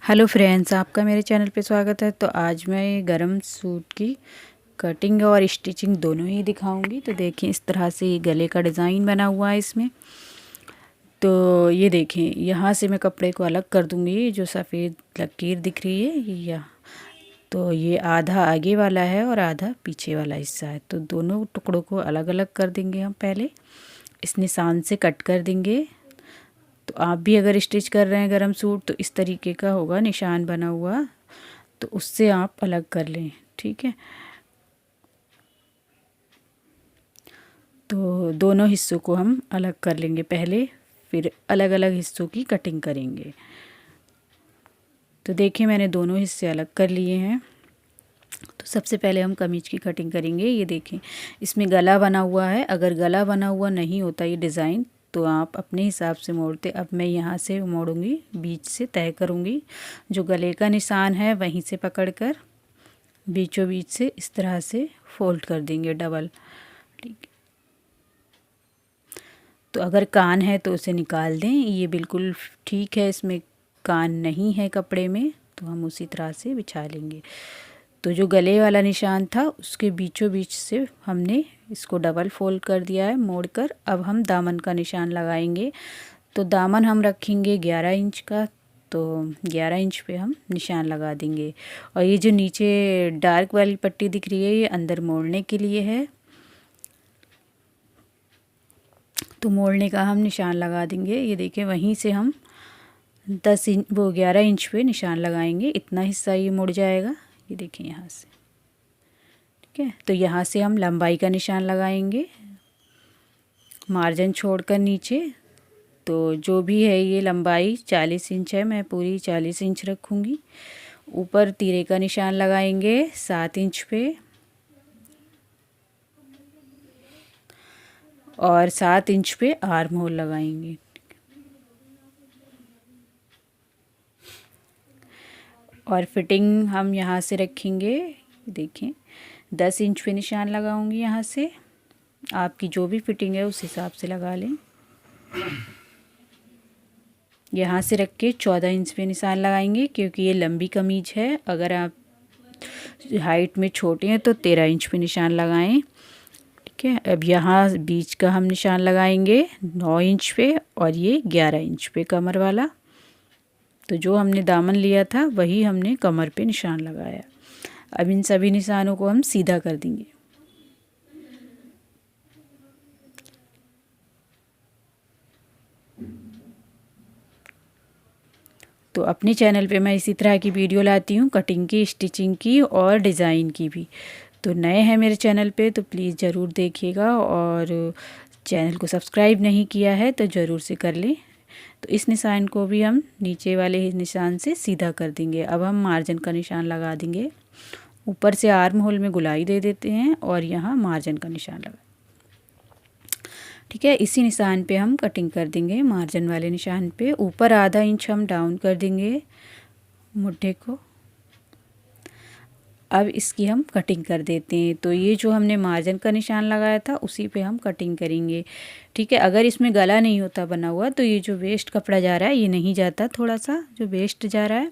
Hello friends, आपका मेरे channel पे स्वागत है। तो आज मैं गरम सूट की कटिंग और स्टिचिंग दोनों ही दिखाऊंगी। तो देखिए, इस तरह से ये गले का डिज़ाइन बना हुआ है इसमें। तो ये देखें, यहाँ से मैं कपड़े को अलग कर दूंगी। जो सफ़ेद लकीर दिख रही है यह, तो ये आधा आगे वाला है और आधा पीछे वाला हिस्सा है। तो दोनों टुकड़ों को अलग अलग कर देंगे हम। पहले इस निशान से कट कर देंगे। तो आप भी अगर स्टिच कर रहे हैं गरम सूट तो इस तरीके का होगा निशान बना हुआ, तो उससे आप अलग कर लें, ठीक है। तो दोनों हिस्सों को हम अलग कर लेंगे पहले, फिर अलग अलग हिस्सों की कटिंग करेंगे। तो देखिए, मैंने दोनों हिस्से अलग कर लिए हैं। तो सबसे पहले हम कमीज की कटिंग करेंगे। ये देखें, इसमें गला बना हुआ है। अगर गला बना हुआ नहीं होता ये डिज़ाइन, तो आप अपने हिसाब से मोड़ते। अब मैं यहाँ से मोड़ूंगी, बीच से तय करूँगी। जो गले का निशान है वहीं से पकड़कर बीचों बीच से इस तरह से फोल्ड कर देंगे डबल, ठीक। तो अगर कान है तो उसे निकाल दें, ये बिल्कुल ठीक है। इसमें कान नहीं है कपड़े में, तो हम उसी तरह से बिछा लेंगे। तो जो गले वाला निशान था उसके बीचों बीच से हमने इसको डबल फोल्ड कर दिया है मोड़कर। अब हम दामन का निशान लगाएंगे। तो दामन हम रखेंगे 11 इंच का। तो 11 इंच पे हम निशान लगा देंगे। और ये जो नीचे डार्क वाली पट्टी दिख रही है ये अंदर मोड़ने के लिए है। तो मोड़ने का हम निशान लगा देंगे। ये देखिए, वहीं से हम 10 इंच 11 इंच पे निशान लगाएंगे। इतना हिस्सा ये मुड़ जाएगा। ये देखिए यहाँ से, ठीक है। तो यहाँ से हम लंबाई का निशान लगाएंगे मार्जिन छोड़कर नीचे। तो जो भी है ये लंबाई 40 इंच है, मैं पूरी 40 इंच रखूँगी। ऊपर तीरे का निशान लगाएंगे 7 इंच पे और 7 इंच पे आर्म होल लगाएंगे। और फिटिंग हम यहाँ से रखेंगे, देखें 10 इंच पे निशान लगाऊंगी यहाँ से। आपकी जो भी फिटिंग है उस हिसाब से लगा लें। यहाँ से रख के 14 इंच पे निशान लगाएंगे, क्योंकि ये लंबी कमीज है। अगर आप हाइट में छोटे हैं तो 13 इंच पे निशान लगाएं, ठीक है। अब यहाँ बीच का हम निशान लगाएंगे 9 इंच पे और ये 11 इंच पे कमर वाला। तो जो हमने दामन लिया था वही हमने कमर पे निशान लगाया। अब इन सभी निशानों को हम सीधा कर देंगे। तो अपने चैनल पे मैं इसी तरह की वीडियो लाती हूँ, कटिंग की, स्टिचिंग की और डिज़ाइन की भी। तो नए हैं मेरे चैनल पे तो प्लीज़ ज़रूर देखिएगा, और चैनल को सब्सक्राइब नहीं किया है तो ज़रूर से कर लें। तो इस निशान को भी हम नीचे वाले निशान से सीधा कर देंगे। अब हम मार्जिन का निशान लगा देंगे। ऊपर से आर्म होल में गुलाई दे देते हैं और यहाँ मार्जिन का निशान लगा, ठीक है। इसी निशान पे हम कटिंग कर देंगे। मार्जिन वाले निशान पे ऊपर आधा इंच हम डाउन कर देंगे मुट्ठे को। अब इसकी हम कटिंग कर देते हैं। तो ये जो हमने मार्जिन का निशान लगाया था उसी पे हम कटिंग करेंगे, ठीक है। अगर इसमें गला नहीं होता बना हुआ तो ये जो वेस्ट कपड़ा जा रहा है ये नहीं जाता, थोड़ा सा जो वेस्ट जा रहा है।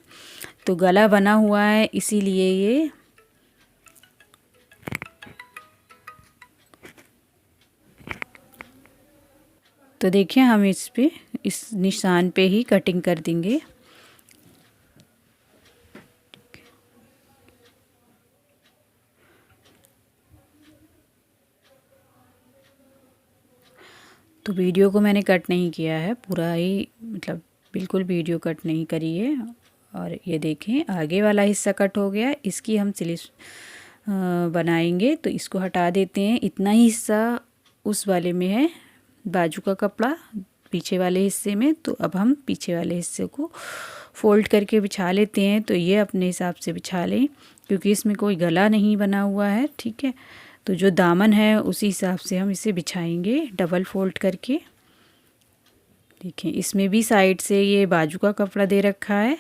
तो गला बना हुआ है इसीलिए ये तो देखिए, हम इस पे इस निशान पे ही कटिंग कर देंगे। तो वीडियो को मैंने कट नहीं किया है, पूरा ही मतलब बिल्कुल वीडियो कट नहीं करी है। और ये देखें, आगे वाला हिस्सा कट हो गया। इसकी हम स्लीव्स बनाएंगे, तो इसको हटा देते हैं। इतना ही हिस्सा उस वाले में है, बाजू का कपड़ा पीछे वाले हिस्से में। तो अब हम पीछे वाले हिस्से को फोल्ड करके बिछा लेते हैं। तो ये अपने हिसाब से बिछा लें, क्योंकि इसमें कोई गला नहीं बना हुआ है, ठीक है। तो जो दामन है उसी हिसाब से हम इसे बिछाएंगे डबल फोल्ड करके। देखिए, इसमें भी साइड से ये बाजू का कपड़ा दे रखा है।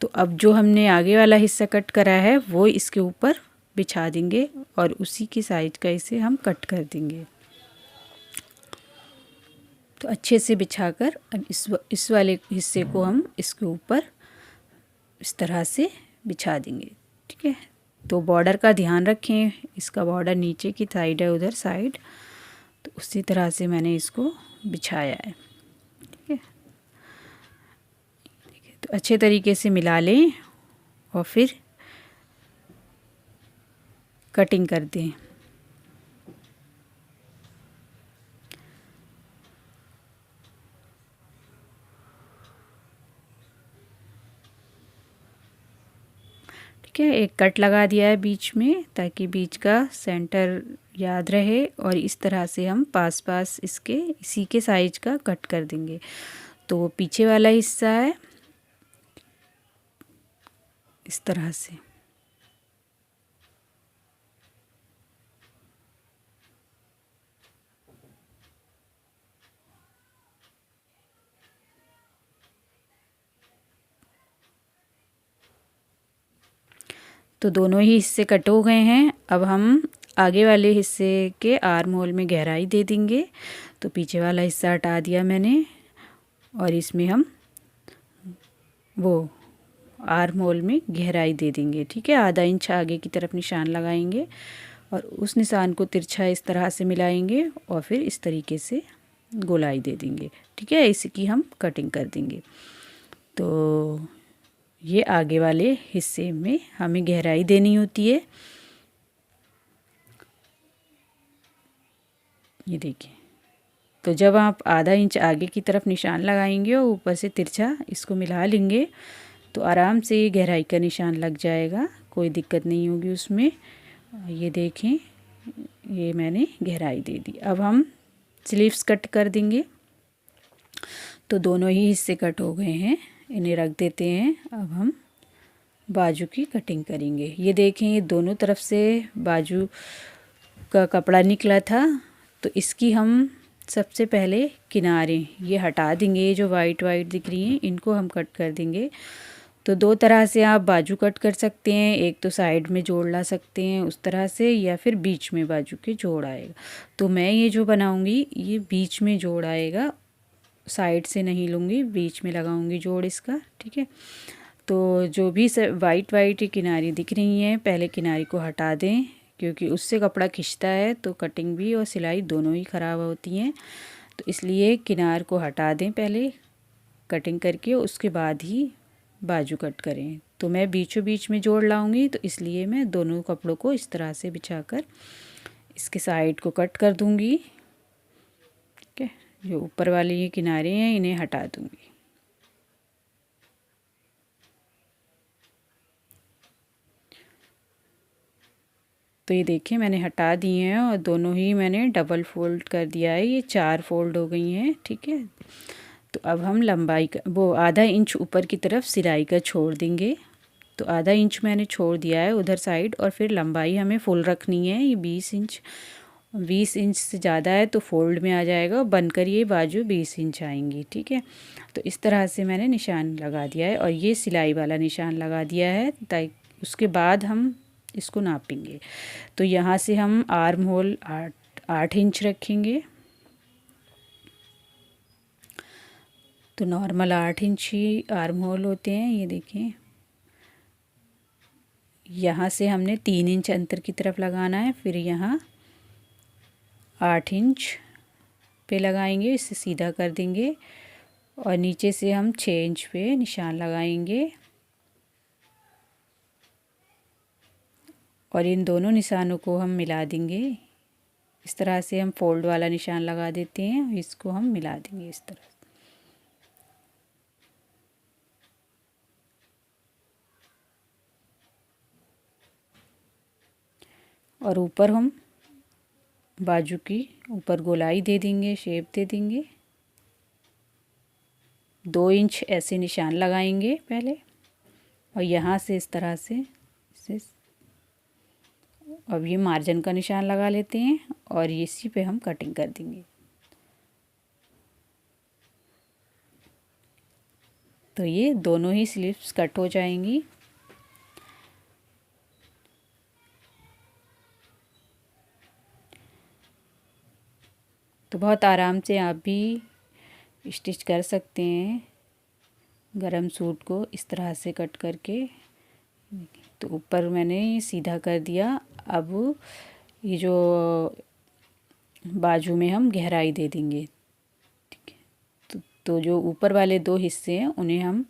तो अब जो हमने आगे वाला हिस्सा कट करा है वो इसके ऊपर बिछा देंगे और उसी की साइज का इसे हम कट कर देंगे। तो अच्छे से बिछाकर अब इस वाले हिस्से को हम इसके ऊपर इस तरह से बिछा देंगे। ठीक है, तो बॉर्डर का ध्यान रखें, इसका बॉर्डर नीचे की साइड है, उधर साइड, तो उसी तरह से मैंने इसको बिछाया है। ठीक है, तो अच्छे तरीके से मिला लें और फिर कटिंग कर दें। ठीक है, एक कट लगा दिया है बीच में ताकि बीच का सेंटर याद रहे, और इस तरह से हम पास पास इसके इसी के साइज का कट कर देंगे। तो पीछे वाला हिस्सा है इस तरह से। तो दोनों ही हिस्से कट हो गए हैं। अब हम आगे वाले हिस्से के आर्म होल में गहराई दे देंगे। तो पीछे वाला हिस्सा हटा दिया मैंने और इसमें हम वो आर्म होल में गहराई दे देंगे। ठीक है, आधा इंच आगे की तरफ निशान लगाएंगे और उस निशान को तिरछा इस तरह से मिलाएंगे और फिर इस तरीके से गोलाई दे देंगे। ठीक है, इसकी हम कटिंग कर देंगे। तो ये आगे वाले हिस्से में हमें गहराई देनी होती है। ये देखिए, तो जब आप आधा इंच आगे की तरफ निशान लगाएंगे और ऊपर से तिरछा इसको मिला लेंगे तो आराम से ये गहराई का निशान लग जाएगा, कोई दिक्कत नहीं होगी उसमें। ये देखें, ये मैंने गहराई दे दी। अब हम स्लीव्स कट कर देंगे। तो दोनों ही हिस्से कट हो गए हैं, इन्हें रख देते हैं। अब हम बाजू की कटिंग करेंगे। ये देखें, ये दोनों तरफ से बाजू का कपड़ा निकला था, तो इसकी हम सबसे पहले किनारे ये हटा देंगे। ये जो वाइट वाइट दिख रही हैं इनको हम कट कर देंगे। तो दो तरह से आप बाजू कट कर सकते हैं, एक तो साइड में जोड़ ला सकते हैं उस तरह से, या फिर बीच में बाजू के जोड़ आएगा। तो मैं ये जो बनाऊंगी ये बीच में जोड़ आएगा, साइड से नहीं लूँगी, बीच में लगाऊंगी जोड़ इसका। ठीक है, तो जो भी वाइट वाइट किनारी दिख रही हैं पहले किनारी को हटा दें, क्योंकि उससे कपड़ा खिंचता है तो कटिंग भी और सिलाई दोनों ही ख़राब होती हैं। तो इसलिए किनार को हटा दें पहले कटिंग करके, उसके बाद ही बाजू कट करें। तो मैं बीचों बीच में जोड़ लाऊंगी, तो इसलिए मैं दोनों कपड़ों को इस तरह से बिछाकर इसके साइड को कट कर दूंगी। ठीक है, जो ऊपर वाले ये किनारे हैं इन्हें हटा दूंगी। तो ये देखिए मैंने हटा दिए हैं और दोनों ही मैंने डबल फोल्ड कर दिया है, ये 4 फोल्ड हो गई हैं। ठीक है, तो अब हम लंबाई का वो आधा इंच ऊपर की तरफ सिलाई का छोड़ देंगे। तो आधा इंच मैंने छोड़ दिया है उधर साइड, और फिर लंबाई हमें फुल रखनी है। ये 20 इंच से ज़्यादा है तो फोल्ड में आ जाएगा, बनकर ये बाजू 20 इंच आएंगी। ठीक है, तो इस तरह से मैंने निशान लगा दिया है और ये सिलाई वाला निशान लगा दिया है, ताकि उसके बाद हम इसको नापेंगे। तो यहाँ से हम आर्म होल 8 इंच रखेंगे। तो नॉर्मल 8 इंच ही आर्म होल होते हैं। ये देखें, यहाँ से हमने 3 इंच अंतर की तरफ लगाना है, फिर यहाँ 8 इंच पे लगाएंगे, इसे सीधा कर देंगे और नीचे से हम 6 इंच पे निशान लगाएंगे और इन दोनों निशानों को हम मिला देंगे। इस तरह से हम फोल्ड वाला निशान लगा देते हैं, इसको हम मिला देंगे इस तरह। और ऊपर हम बाजू की ऊपर गोलाई दे देंगे, शेप दे देंगे। 2 इंच ऐसे निशान लगाएंगे पहले और यहाँ से इस तरह से इसे, अब ये मार्जिन का निशान लगा लेते हैं और इसी पे हम कटिंग कर देंगे। तो ये दोनों ही स्लीव्स कट हो जाएंगी। तो बहुत आराम से आप भी स्टिच कर सकते हैं गरम सूट को इस तरह से कट करके। तो ऊपर मैंने सीधा कर दिया। अब ये जो बाजू में हम गहराई दे देंगे, ठीक है। तो जो ऊपर वाले दो हिस्से हैं उन्हें हम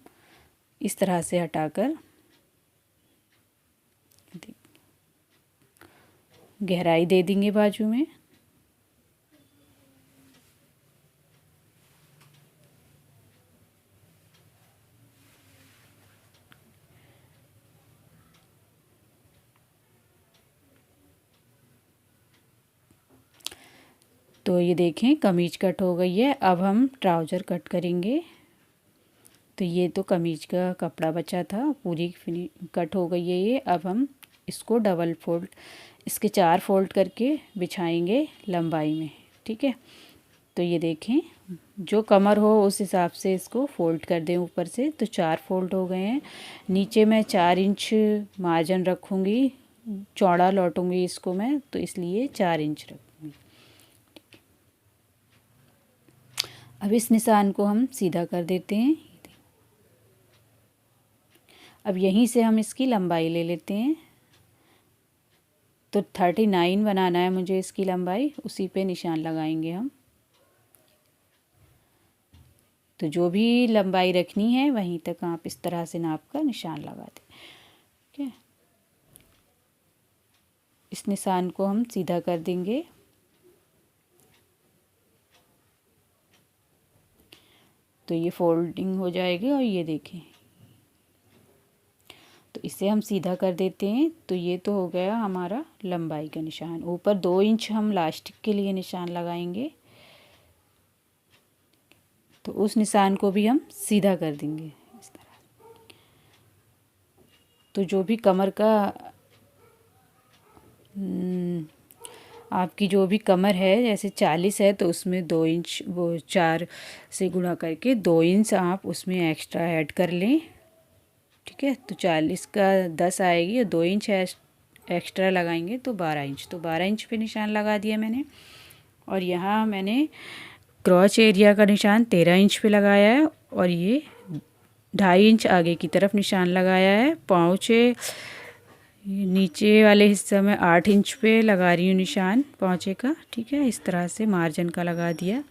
इस तरह से हटाकर गहराई दे देंगे बाजू में। तो ये देखें कमीज कट हो गई है। अब हम ट्राउज़र कट करेंगे। तो ये तो कमीज का कपड़ा बचा था, पूरी कट हो गई है ये। अब हम इसको डबल फोल्ड, इसके 4 फोल्ड करके बिछाएंगे लंबाई में, ठीक है। तो ये देखें जो कमर हो उस हिसाब से इसको फोल्ड कर दें ऊपर से। तो 4 फोल्ड हो गए हैं। नीचे मैं 4 इंच मार्जिन रखूँगी, चौड़ा लौटूँगी इसको मैं, तो इसलिए 4 इंच रखूँगी। अब इस निशान को हम सीधा कर देते हैं। अब यहीं से हम इसकी लंबाई ले लेते हैं। तो 39 बनाना है मुझे इसकी लंबाई, उसी पे निशान लगाएंगे हम। तो जो भी लंबाई रखनी है वहीं तक आप इस तरह से नाप कर निशान लगा दें, ठीक है। इस निशान को हम सीधा कर देंगे। तो ये फोल्डिंग हो जाएगी और ये देखें, तो इसे हम सीधा कर देते हैं। तो ये तो हो गया हमारा लंबाई का निशान। ऊपर 2 इंच हम लास्टिक के लिए निशान लगाएंगे। तो उस निशान को भी हम सीधा कर देंगे इस तरह। तो जो भी कमर का आपकी जो भी कमर है, जैसे 40 है तो उसमें 2 इंच वो 4 से गुणा करके 2 इंच आप उसमें एक्स्ट्रा ऐड कर लें, ठीक है। तो 40 का 10 आएगी और 2 इंच एक्स्ट्रा लगाएंगे तो 12 इंच। तो 12 इंच पे निशान लगा दिया मैंने। और यहाँ मैंने क्रॉच एरिया का निशान 13 इंच पे लगाया है और ये 2.5 इंच आगे की तरफ निशान लगाया है। पहुँचे नीचे वाले हिस्से में 8 इंच पे लगा रही हूँ निशान पहुँचे का, ठीक है। इस तरह से मार्जिन का लगा दिया।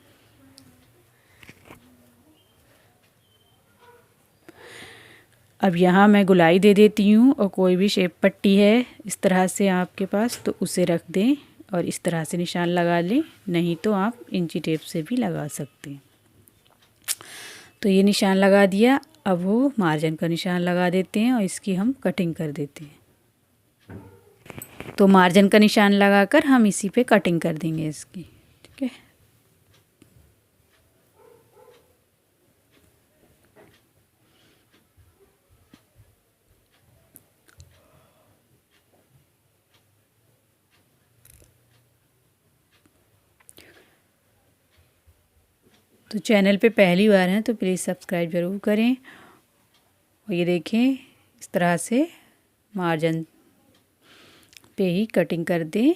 अब यहाँ मैं गुलाई दे देती हूँ और कोई भी शेप पट्टी है इस तरह से आपके पास तो उसे रख दें और इस तरह से निशान लगा लें, नहीं तो आप इंची टेप से भी लगा सकते हैं। तो ये निशान लगा दिया। अब वो मार्जिन का निशान लगा देते हैं और इसकी हम कटिंग कर देते हैं। तो मार्जिन का निशान लगाकर हम इसी पे कटिंग कर देंगे इसकी, ठीक है। तो चैनल पे पहली बार हैं तो प्लीज़ सब्सक्राइब ज़रूर करें। और ये देखें इस तरह से मार्जिन पे ही कटिंग कर दें।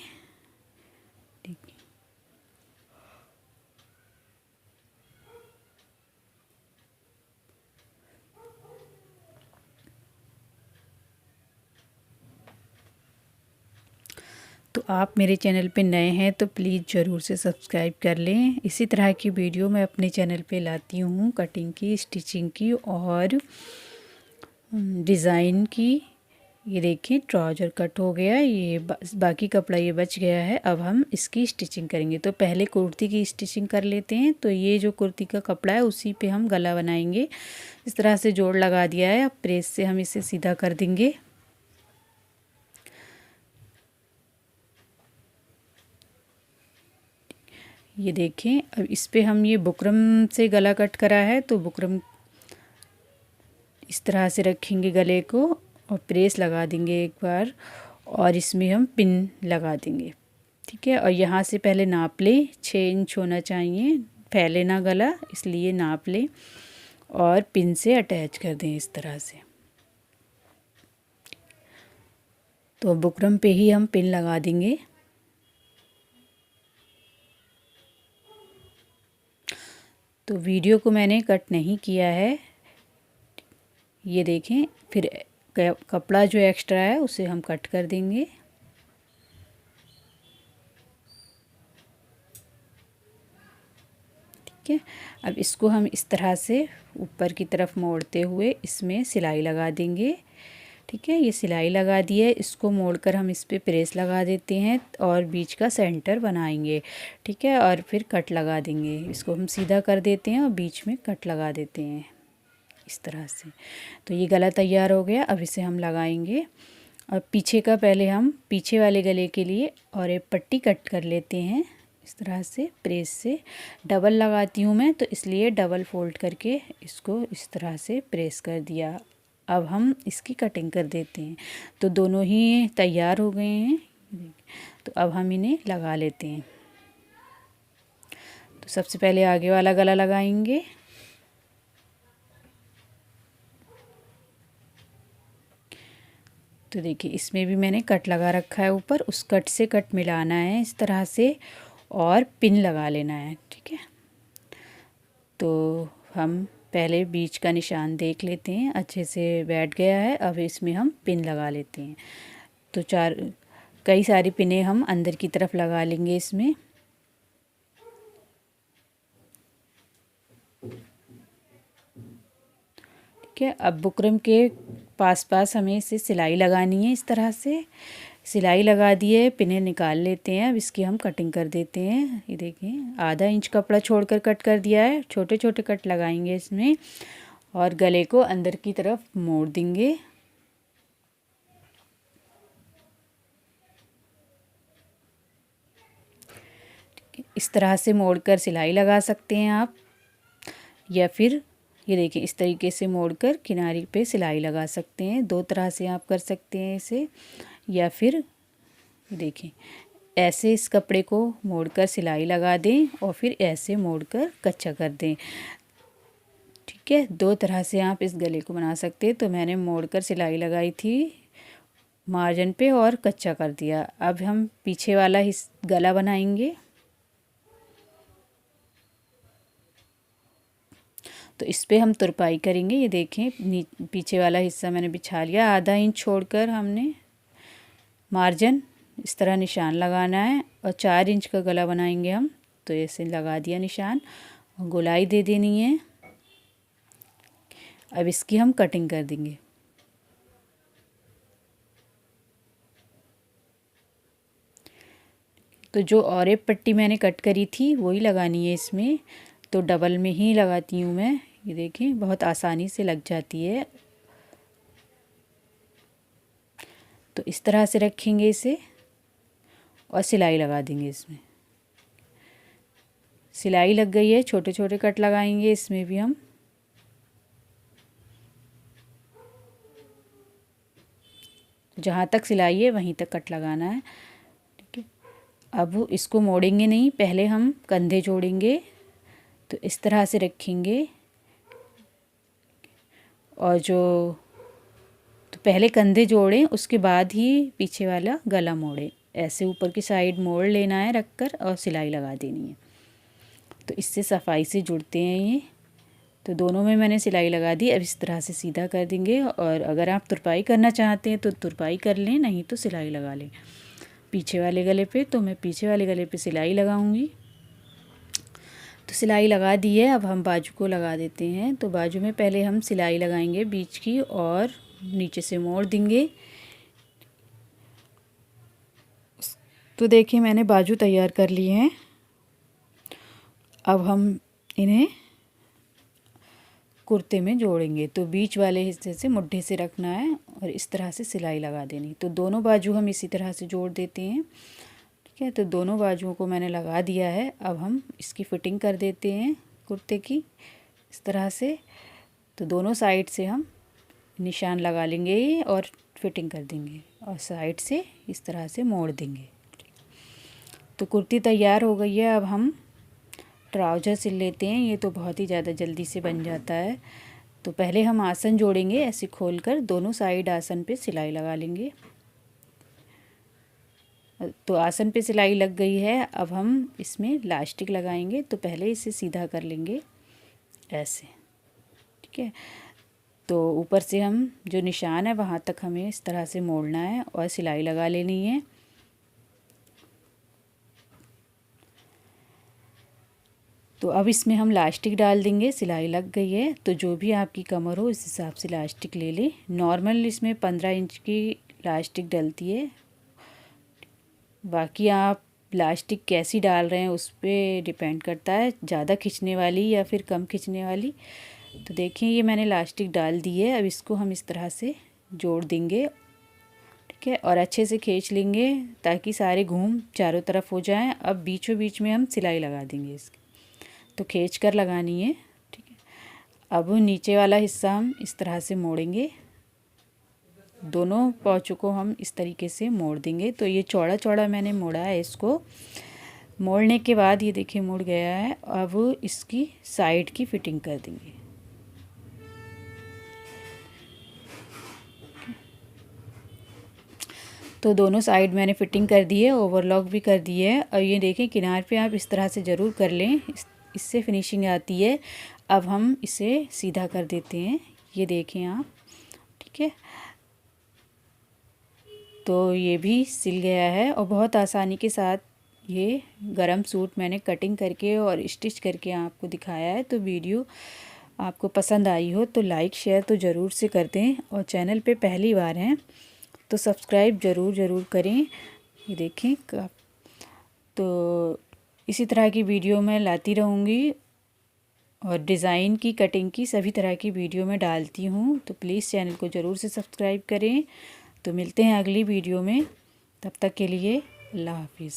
तो आप मेरे चैनल पे नए हैं तो प्लीज़ ज़रूर से सब्सक्राइब कर लें। इसी तरह की वीडियो मैं अपने चैनल पे लाती हूँ, कटिंग की, स्टिचिंग की और डिज़ाइन की। ये देखिए ट्राउज़र कट हो गया, ये बाकी कपड़ा ये बच गया है। अब हम इसकी स्टिचिंग करेंगे। तो पहले कुर्ती की स्टिचिंग कर लेते हैं। तो ये जो कुर्ती का कपड़ा है उसी पे हम गला बनाएंगे। इस तरह से जोड़ लगा दिया है। अब प्रेस से हम इसे सीधा कर देंगे। ये देखें अब इस पे हम ये बुकरम से गला कट करा है, तो बुकरम इस तरह से रखेंगे गले को और प्रेस लगा देंगे एक बार और इसमें हम पिन लगा देंगे, ठीक है। और यहाँ से पहले नाप लें, 6 इंच होना चाहिए, फैले ना गला, इसलिए नाप लें और पिन से अटैच कर दें इस तरह से। तो बुकरम पे ही हम पिन लगा देंगे। तो तो वीडियो को मैंने कट नहीं किया है, ये देखें। फिर कपड़ा जो एक्स्ट्रा है उसे हम कट कर देंगे। ठीक है, अब इसको हम इस तरह से ऊपर की तरफ मोड़ते हुए इसमें सिलाई लगा देंगे। ठीक है, ये सिलाई लगा दी है, इसको मोड़कर हम इस पे प्रेस लगा देते हैं और बीच का सेंटर बनाएंगे। ठीक है, और फिर कट लगा देंगे। इसको हम सीधा कर देते हैं और बीच में कट लगा देते हैं इस तरह से। तो ये गला तैयार हो गया। अब इसे हम लगाएंगे। और पीछे का पहले हम पीछे वाले गले के लिए और एक पट्टी कट कर लेते हैं इस तरह से प्रेस से। डबल लगाती हूँ मैं, तो इसलिए डबल फोल्ड करके इसको इस तरह से प्रेस कर दिया। अब हम इसकी कटिंग कर देते हैं। तो दोनों ही तैयार हो गए हैं। तो अब हम इन्हें लगा लेते हैं। तो सबसे पहले आगे वाला गला लगाएंगे। तो देखिए इसमें भी मैंने कट लगा रखा है ऊपर। उस कट से कट मिलाना है इस तरह से और पिन लगा लेना है। ठीक है, तो हम पहले बीच का निशान देख लेते हैं, अच्छे से बैठ गया है। अब इसमें हम पिन लगा लेते हैं। तो कई सारी पिनें हम अंदर की तरफ लगा लेंगे इसमें। ठीक है, अब बुकरम के पास पास हमें इसे सिलाई लगानी है इस तरह से। सिलाई लगा दी है, पिनें निकाल लेते हैं। अब इसकी हम कटिंग कर देते हैं। ये देखिए आधा इंच कपड़ा छोड़कर कट कर दिया है। छोटे छोटे कट लगाएंगे इसमें और गले को अंदर की तरफ मोड़ देंगे। इस तरह से मोड़कर सिलाई लगा सकते हैं आप, या फिर ये देखिए इस तरीके से मोड़कर किनारे पे सिलाई लगा सकते हैं। दो तरह से आप कर सकते हैं इसे। या फिर देखिए ऐसे इस कपड़े को मोड़कर सिलाई लगा दें और फिर ऐसे मोड़कर कच्चा कर दें। ठीक है, दो तरह से आप इस गले को बना सकते हैं। तो मैंने मोड़कर सिलाई लगाई थी मार्जिन पे और कच्चा कर दिया। अब हम पीछे वाला गला बनाएंगे। तो इस पे हम तुरपाई करेंगे। ये देखें पीछे वाला हिस्सा मैंने बिछा लिया। आधा इंच छोड़कर हमने मार्जिन इस तरह निशान लगाना है और 4 इंच का गला बनाएंगे हम। तो ऐसे लगा दिया निशान और गोलाई दे देनी है। अब इसकी हम कटिंग कर देंगे। तो जो और एक पट्टी मैंने कट करी थी वही लगानी है इसमें। तो डबल में ही लगाती हूँ मैं। ये देखें बहुत आसानी से लग जाती है। तो इस तरह से रखेंगे इसे और सिलाई लगा देंगे इसमें। सिलाई लग गई है, छोटे छोटे कट लगाएंगे इसमें भी हम। जहाँ तक सिलाई है वहीं तक कट लगाना है। ठीक है, अब इसको मोड़ेंगे नहीं, पहले हम कंधे जोड़ेंगे। तो इस तरह से रखेंगे और तो पहले कंधे जोड़ें, उसके बाद ही पीछे वाला गला मोड़ें। ऐसे ऊपर की साइड मोड़ लेना है रखकर और सिलाई लगा देनी है। तो इससे सफाई से जुड़ते हैं ये। तो दोनों में मैंने सिलाई लगा दी। अब इस तरह से सीधा कर देंगे। और अगर आप तुरपाई करना चाहते हैं तो तुरपाई कर लें, नहीं तो सिलाई लगा लें पीछे वाले गले पे। तो मैं पीछे वाले गले पे सिलाई लगाऊंगी। तो सिलाई लगा दी है। अब हम बाजू को लगा देते हैं। तो बाजू में पहले हम सिलाई लगाएंगे बीच की और नीचे से मोड़ देंगे। तो देखिए मैंने बाजू तैयार कर ली हैं। अब हम इन्हें कुर्ते में जोड़ेंगे। तो बीच वाले हिस्से से मुड्ढे से रखना है और इस तरह से सिलाई लगा देनी। तो दोनों बाजू हम इसी तरह से जोड़ देते हैं। ठीक है, तो दोनों बाजुओं को मैंने लगा दिया है। अब हम इसकी फिटिंग कर देते हैं कुर्ते की इस तरह से। तो दोनों साइड से हम निशान लगा लेंगे और फिटिंग कर देंगे और साइड से इस तरह से मोड़ देंगे। तो कुर्ती तैयार हो गई है। अब हम ट्राउज़र सिल लेते हैं। ये तो बहुत ही ज़्यादा जल्दी से बन जाता है। तो पहले हम आसन जोड़ेंगे, ऐसे खोलकर दोनों साइड आसन पे सिलाई लगा लेंगे। तो आसन पे सिलाई लग गई है। अब हम इसमें इलास्टिक लगाएंगे। तो पहले इसे सीधा कर लेंगे। ऐसे, ठीक है। तो ऊपर से हम जो निशान है वहाँ तक हमें इस तरह से मोड़ना है और सिलाई लगा लेनी है। तो अब इसमें हम लास्टिक डाल देंगे। सिलाई लग गई है तो जो भी आपकी कमर हो इस हिसाब से लास्टिक ले लें। नॉर्मल इसमें 15 इंच की लास्टिक डलती है, बाकी आप लास्टिक कैसी डाल रहे हैं उस पर डिपेंड करता है, ज़्यादा खींचने वाली या फिर कम खींचने वाली। तो देखिए ये मैंने लास्टिक डाल दी है। अब इसको हम इस तरह से जोड़ देंगे, ठीक है, और अच्छे से खींच लेंगे ताकि सारे घूम चारों तरफ हो जाएं। अब बीचों बीच में हम सिलाई लगा देंगे इसकी, तो खींच कर लगानी है, ठीक है। अब नीचे वाला हिस्सा हम इस तरह से मोड़ेंगे, दोनों पौचों को हम इस तरीके से मोड़ देंगे। तो ये चौड़ा चौड़ा मैंने मोड़ा है। इसको मोड़ने के बाद ये देखिए मुड़ गया है। अब इसकी साइड की फिटिंग कर देंगे। तो दोनों साइड मैंने फिटिंग कर दी है, ओवरलॉक भी कर दी है। और ये देखें किनार पे आप इस तरह से ज़रूर कर लें, इससे फिनिशिंग आती है। अब हम इसे सीधा कर देते हैं, ये देखें आप, ठीक है। तो ये भी सिल गया है और बहुत आसानी के साथ ये गरम सूट मैंने कटिंग करके और स्टिच करके आपको दिखाया है। तो वीडियो आपको पसंद आई हो तो लाइक शेयर तो ज़रूर से कर दें, और चैनल पे पहली बार हैं तो सब्सक्राइब ज़रूर करें। ये देखें तो इसी तरह की वीडियो मैं लाती रहूँगी, और डिज़ाइन की, कटिंग की, सभी तरह की वीडियो मैं डालती हूँ। तो प्लीज़ चैनल को ज़रूर से सब्सक्राइब करें। तो मिलते हैं अगली वीडियो में, तब तक के लिए अल्लाह हाफिज़।